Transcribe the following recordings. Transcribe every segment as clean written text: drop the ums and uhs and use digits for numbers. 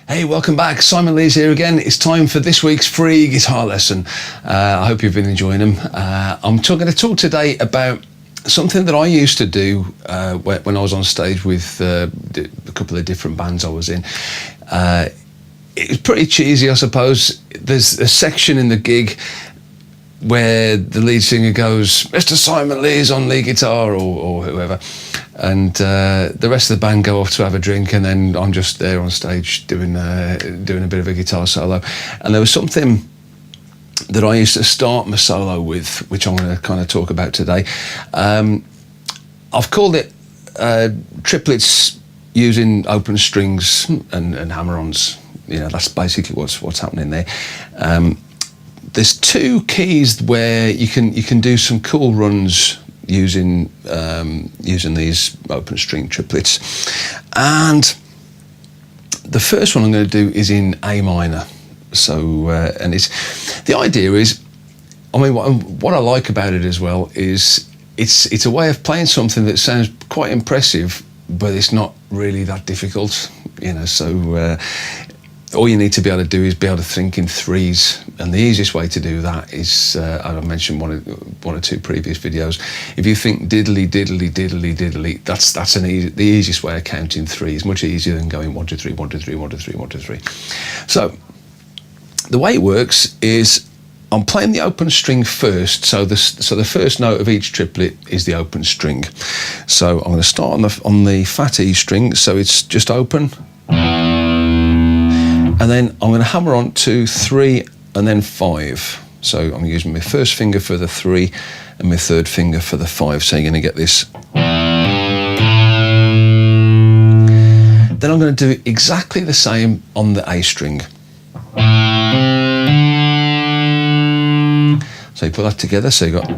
Hey, welcome back. Simon Lees here again. It's time for this week's free guitar lesson. I hope you've been enjoying them. I'm going to talk today about something that I used to do when I was on stage with a couple of different bands I was in. It's pretty cheesy, I suppose. There's a section in the gig where the lead singer goes, "Mr. Simon Lees on lead guitar," or whoever, and the rest of the band go off to have a drink, and then I'm just there on stage doing a bit of a guitar solo. And there was something that I used to start my solo with, which I'm going to kind of talk about today. I've called it triplets using open strings and hammer-ons. You know, that's basically what's happening there. There's two keys where you can do some cool runs using these open string triplets, and the first one I'm going to do is in A minor. So and the idea is, I mean, what I like about it as well is it's a way of playing something that sounds quite impressive, but it's not really that difficult, you know. So all you need to be able to do is be able to think in threes, and the easiest way to do that is, I mentioned one or two previous videos, if you think diddly diddly diddly diddly, that's the easiest way of counting threes, much easier than going 1 2 3 1 2 3 1 2 3 1 2 3. So the way it works is I'm playing the open string first, so the first note of each triplet is the open string. So I'm going to start on the fat E string, so it's just open. And then I'm going to hammer on to 3 and then 5. So I'm using my first finger for the 3 and my third finger for the 5. So you're going to get this. Then I'm going to do exactly the same on the A string. So you put that together, so you got.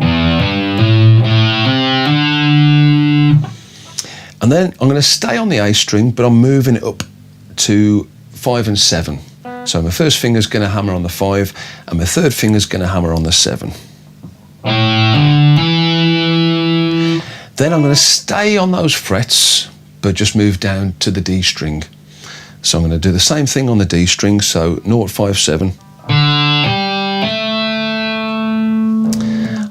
And then I'm going to stay on the A string, but I'm moving it up to 5 and 7. So my first finger's going to hammer on the 5 and my third finger's going to hammer on the 7. Then I'm going to stay on those frets but just move down to the D string. So I'm going to do the same thing on the D string, so 0 5 7.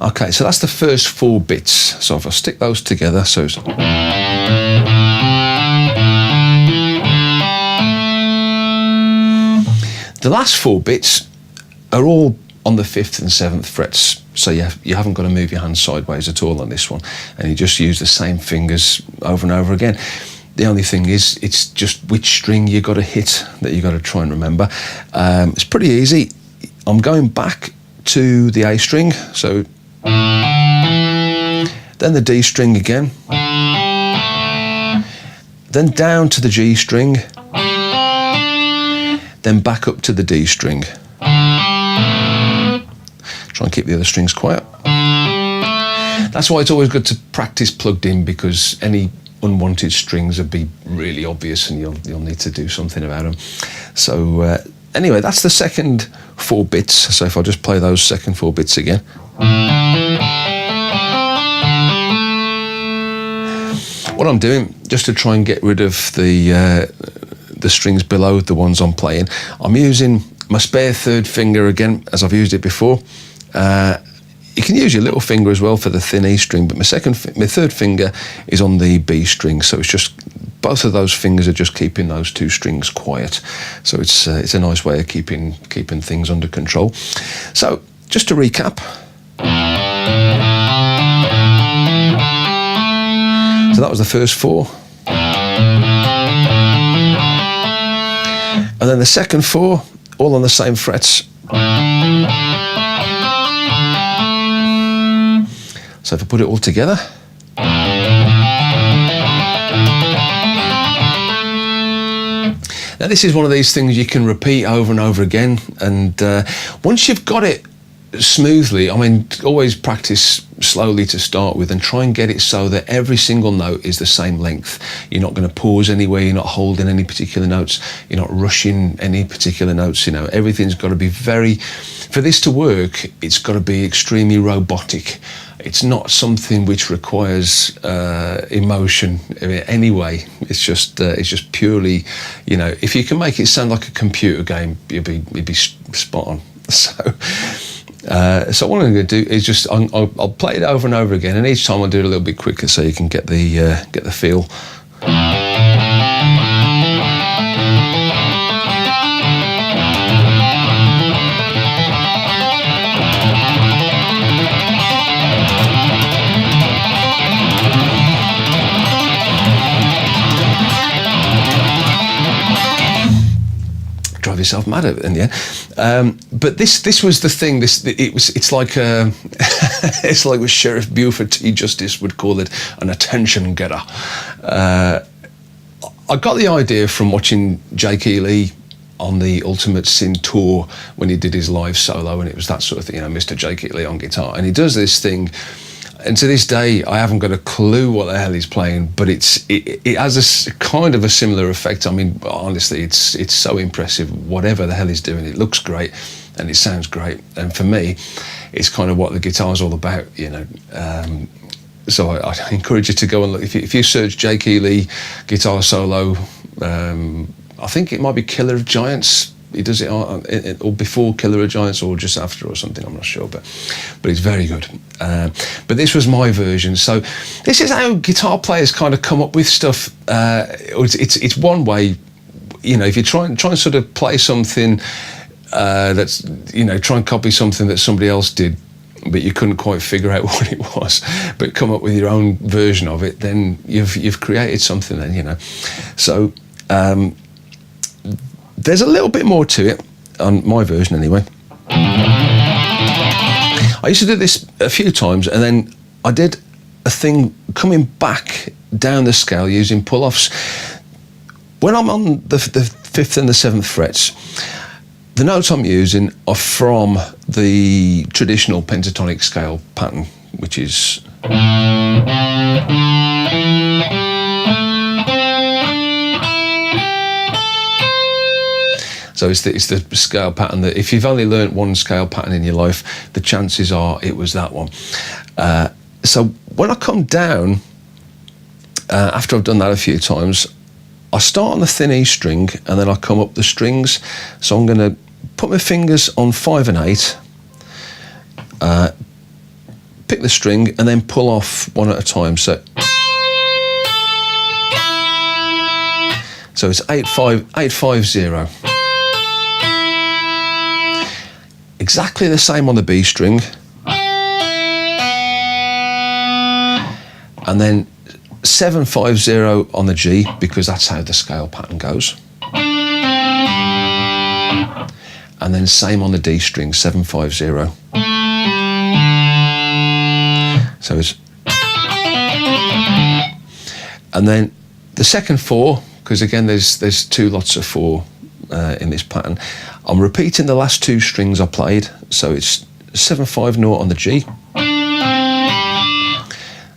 Okay, so that's the first 4 bits. So if I stick those together, so it's the last 4 bits are all on the 5th and 7th frets, so you haven't got to move your hands sideways at all on this one, and you just use the same fingers over and over again. The only thing is, it's just which string you got to hit that you got to try and remember. It's pretty easy. I'm going back to the A string, so then the D string again, then down to the G string, then back up to the D string. Try and keep the other strings quiet. That's why it's always good to practice plugged in, because any unwanted strings would be really obvious and you'll need to do something about them. So anyway, that's the second 4 bits. So if I just play those second 4 bits again. What I'm doing, just to try and get rid of the strings below the ones I'm playing, I'm using my spare third finger again, as I've used it before. You can use your little finger as well for the thin E string, but my third finger is on the B string, so it's just both of those fingers are just keeping those 2 strings quiet. So it's a nice way of keeping things under control. So just to recap. So that was the first 4. And then the second 4, all on the same frets. So if I put it all together. Now this is one of these things you can repeat over and over again, and once you've got it smoothly, I mean, always practice slowly to start with and try and get it so that every single note is the same length. You're not going to pause anywhere, you're not holding any particular notes, you're not rushing any particular notes, you know, everything's got to be for this to work, it's got to be extremely robotic. it's not something which requires emotion in any way. It's just purely, if you can make it sound like a computer game, you'd be spot on. So what I'm going to do is just I'll play it over and over again, and each time I'll do it a little bit quicker so you can get the feel. Drive yourself mad in the end. But this was the thing. It's like it's like what Sheriff Buford T. Justice would call it, an attention getter. I got the idea from watching Jake Ely on the Ultimate Sin tour when he did his live solo, and it was that sort of thing, Mr. Jake Ely on guitar, and he does this thing. And to this day, I haven't got a clue what the hell he's playing, but it has a kind of a similar effect. I mean, honestly, it's so impressive. Whatever the hell he's doing, it looks great, and it sounds great. And for me, it's kind of what the guitar's all about, So I encourage you to go and look. If you search Jake Ely guitar solo, I think it might be Killer of Giants. He does it or before Killer of Giants or just after or something, I'm not sure, but it's very good. But this was my version. So this is how guitar players kind of come up with stuff. It's one way, if you try and sort of play something that's, try and copy something that somebody else did, but you couldn't quite figure out what it was, but come up with your own version of it, then you've created something then, So there's a little bit more to it, on my version anyway. I used to do this a few times, and then I did a thing coming back down the scale using pull-offs. When I'm on the 5th and the 7th frets, the notes I'm using are from the traditional pentatonic scale pattern, which is... So it's the scale pattern that if you've only learnt one scale pattern in your life, the chances are it was that one. So when I come down, after I've done that a few times, I start on the thin E string and then I come up the strings. So I'm going to put my fingers on 5 and 8, pick the string and then pull off one at a time. So it's 8-5-0. Exactly the same on the B string, and then 7-5-0 on the G, because that's how the scale pattern goes, and then same on the D string, 7-5-0. So it's, and then the second 4, because again there's 2 lots of 4 in this pattern. I'm repeating the last 2 strings I played, so it's 7-5-0 on the G,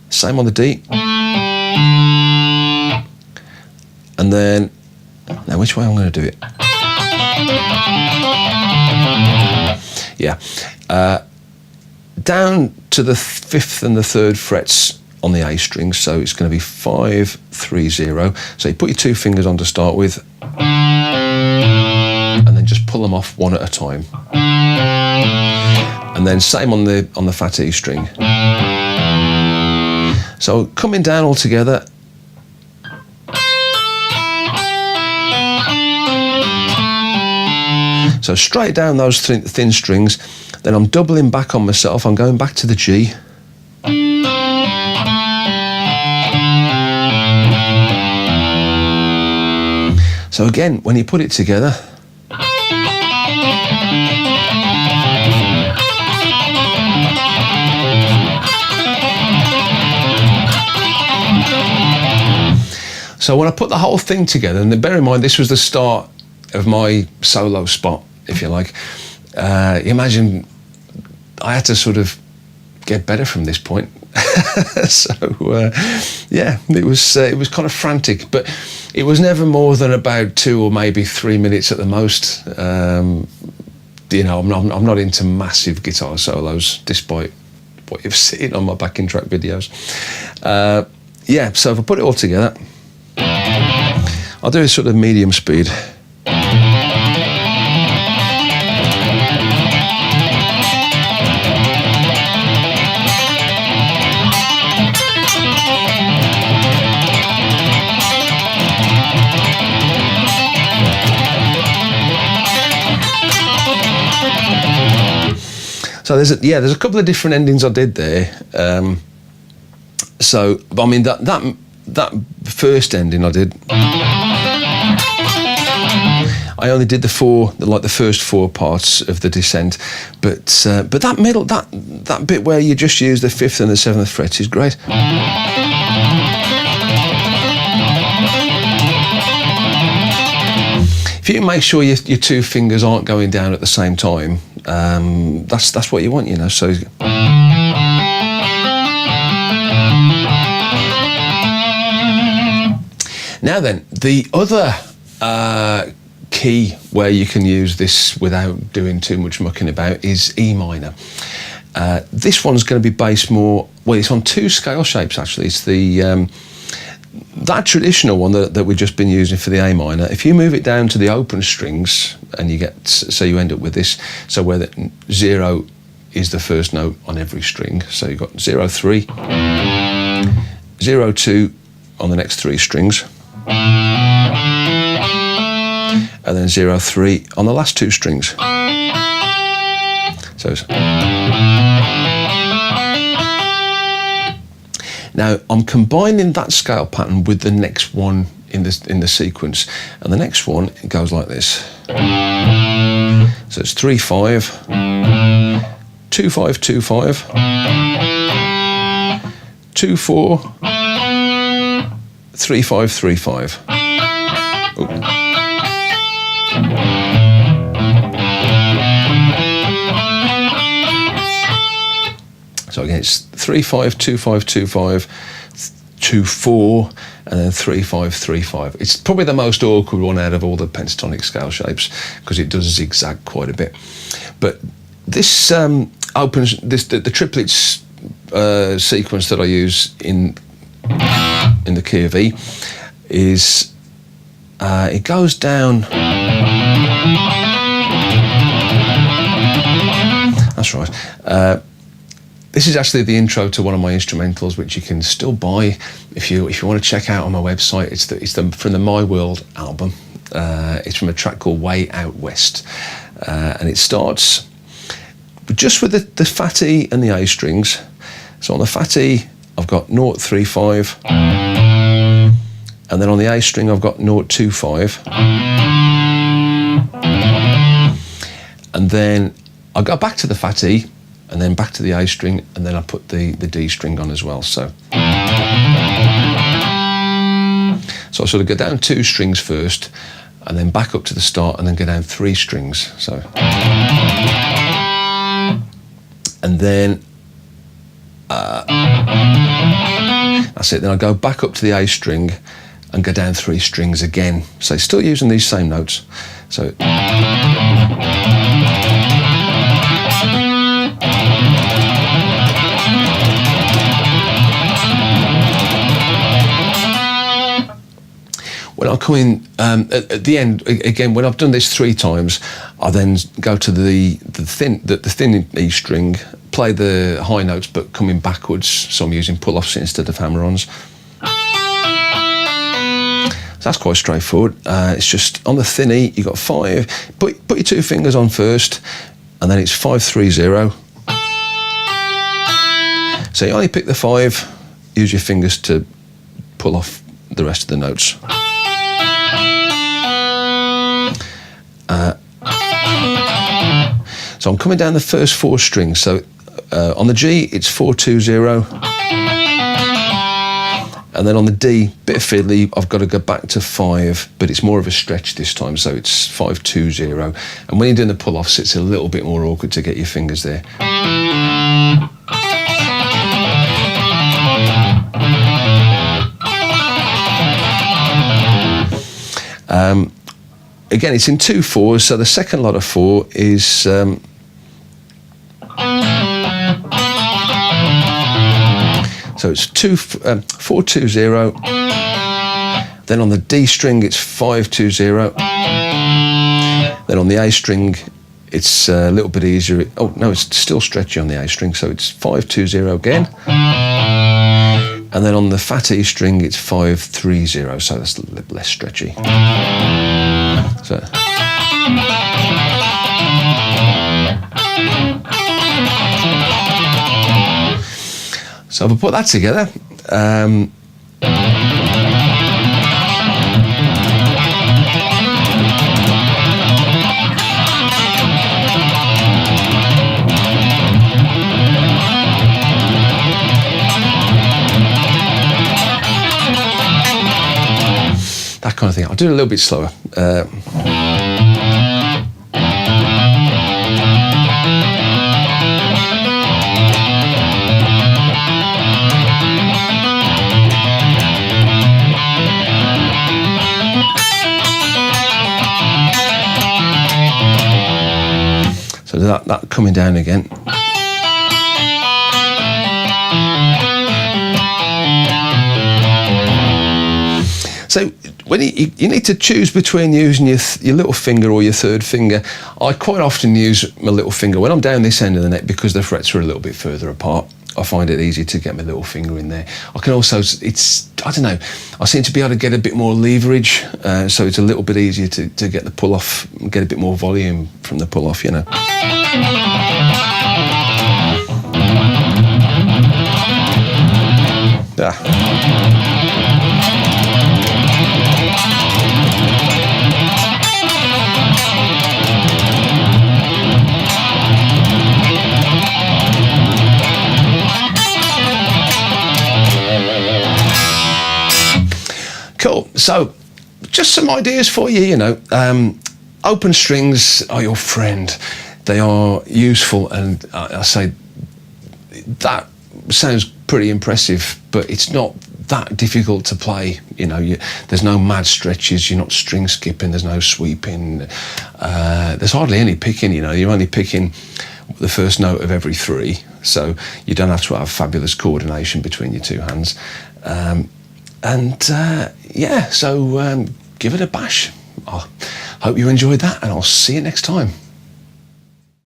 same on the D, and then, now which way I'm going to do it? Yeah, down to the 5th and the 3rd frets on the A string, so it's going to be 5-3-0. So you put your 2 fingers on to start with, and then just pull them off one at a time. And then same on the fat E string. So coming down all together. So straight down those thin strings, then I'm doubling back on myself, I'm going back to the G. So again, when you put it together, so when I put the whole thing together, and bear in mind this was the start of my solo spot, if you like, you imagine I had to sort of get better from this point. So yeah, it was kind of frantic, but it was never more than about 2 or maybe 3 minutes at the most. I'm not into massive guitar solos, despite what you've seen on my backing track videos. Yeah, so if I put it all together, I'll do a sort of medium speed. So there's a couple of different endings I did there. So I mean that first ending I did, I only did the first four parts of the descent, but that middle, that bit where you just use the 5th and the 7th frets is great. If you can make sure your two fingers aren't going down at the same time, that's what you want, you know. So now then, the other key where you can use this without doing too much mucking about is E minor. This one's going to be based more, well, it's on two scale shapes actually. It's the that traditional one that we've just been using for the A minor. If you move it down to the open strings and you get, so you end up with this, so where the 0 is the first note on every string. So you've got 0, 3, 0, 2 on the next 3 strings, and then 0, 3 on the last 2 strings. So it's, now I'm combining that scale pattern with the next one in the sequence, and the next one goes like this. So it's 3, 5, 2, 5, 2, 5, 2, 4, 3, 5, 3, 5. Ooh. So again, it's 3, 5, 2, 5, 2, 5, 2, 4, and then 3, 5, 3, 5. It's probably the most awkward one out of all the pentatonic scale shapes because it does zigzag quite a bit. But this opens the triplets sequence that I use in the key of E is it goes down. That's right. This is actually the intro to one of my instrumentals, which you can still buy if you want to check out on my website. It's from the My World album. It's from a track called Way Out West, and it starts just with the fat E and the A strings. So on the fat E, I've got 0, 3, 5, and then on the A string, I've got 0, 2, 5, and then I go back to the fat E, and then back to the A string, and then I put the D string on as well. So I sort of go down 2 strings first, and then back up to the start, and then go down 3 strings. So, and then that's it. Then I go back up to the A string and go down 3 strings again. So still using these same notes. So. When I come in at the end, again, when I've done this 3 times, I then go to the thin E string, play the high notes, but coming backwards. So I'm using pull-offs instead of hammer-ons. So that's quite straightforward. It's just on the thin E, you've got 5. Put your 2 fingers on first, and then it's 5, 3, 0. So you only pick the 5. Use your fingers to pull off the rest of the notes. So I'm coming down the first 4 strings. So on the G, it's 4, 2, 0. And then on the D, bit of fiddly, I've got to go back to 5, but it's more of a stretch this time. So it's 5, 2, 0. And when you're doing the pull-offs, it's a little bit more awkward to get your fingers there. Again, it's in 2 4s, so the second lot of 4 is So it's 4-2-0. Then on the D string, it's 5-2-0. Then on the A string, it's a little bit easier. Oh, no, it's still stretchy on the A string, so it's 5-2-0 again. And then on the fat E string, it's 5-3-0, so that's a little bit less stretchy. So if I put that together, that kind of thing. I'll do it a little bit slower. So that coming down again. So when you need to choose between using your little finger or your third finger. I quite often use my little finger when I'm down this end of the neck because the frets are a little bit further apart. I find it easy to get my little finger in there. I can also, I don't know, I seem to be able to get a bit more leverage, so it's a little bit easier to get the pull off, get a bit more volume from the pull off, you know. Cool. So, just some ideas for you, you know. Open strings are your friend. They are useful, and I say that sounds pretty impressive, but it's not that difficult to play. You know, there's no mad stretches, you're not string skipping, there's no sweeping, there's hardly any picking, you know, you're only picking the first note of every three, so you don't have to have fabulous coordination between your two hands. Yeah, so give it a bash. I hope you enjoyed that, and I'll see you next time.